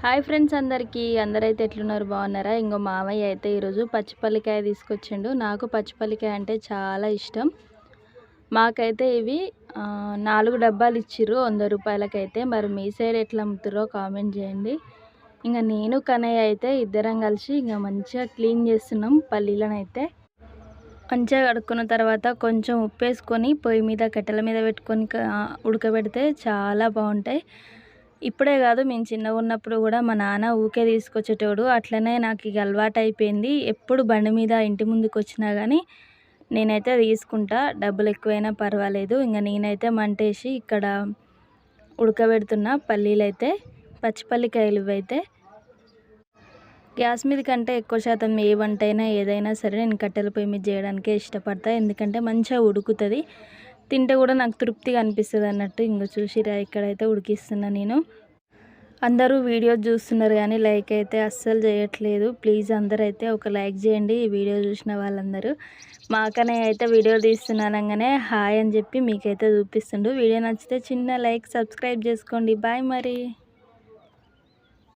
Hi friends అందరైతే ఎట్లున్నారు బాగున్నారా? ఇంకో మామయ్య అయితే ఈరోజు పచ్చిపల్లికాయ తీసుకొచ్చిండు. నాకు పచ్చిపల్లికాయ అంటే చాలా ఇష్టం. మాకైతే ఇవి 4 డబ్బాలు ఇచ్చిర్రు 100 రూపాయలకైతే. మరి మీ సైడ్ ఎట్లా అమ్ముతారో కామెంట్ చేయండి. ఇంకా నేను కన్నయ్య అయితే ఇద్దరం కలిసి ఇంకా మంచిగా క్లీన్ చేస్తున్నాం పల్లీలనైతే. మంచిగా కడుక్కున్న తర్వాత కొంచెం ఉప్పు వేసుకొని పొయ్యి మీద కట్టెల మీద పెట్టుకొని ఉడకబెడితే చాలా బాగుంటాయి. ఇప్పుడే కాదు, మేము చిన్నగా ఉన్నప్పుడు కూడా మా నాన్న ఊకే తీసుకొచ్చేటోడు. అట్లనే నాకు ఇక అలవాటు అయిపోయింది. ఎప్పుడు బండి మీద ఇంటి ముందుకు వచ్చినా కానీ నేనైతే తీసుకుంటా, డబ్బులు ఎక్కువైనా పర్వాలేదు. ఇంకా నేనైతే మంటేసి ఇక్కడ ఉడకబెడుతున్నా పల్లీలైతే, పచ్చిపల్లికాయలు ఇవైతే. గ్యాస్ మీద కంటే ఎక్కువ శాతం ఏ వంట అయినా ఏదైనా సరే నేను కట్టెల పొయ్యి మీద చేయడానికే ఇష్టపడతా. ఎందుకంటే మంచిగా ఉడుకుతుంది, తింటే కూడా నాకు తృప్తిగా అనిపిస్తుంది అన్నట్టు. ఇంకో చూసిరా ఇక్కడైతే ఉడికిస్తున్నా నేను. అందరూ వీడియో చూస్తున్నారు కానీ లైక్ అయితే అస్సలు చేయట్లేదు. ప్లీజ్ అందరైతే ఒక లైక్ చేయండి ఈ వీడియో చూసిన వాళ్ళందరూ. మాకనే అయితే వీడియో తీస్తున్నానగానే హాయ్ అని చెప్పి మీకైతే చూపిస్తుండు. వీడియో నచ్చితే చిన్న లైక్, సబ్స్క్రైబ్ చేసుకోండి. బాయ్ మరి.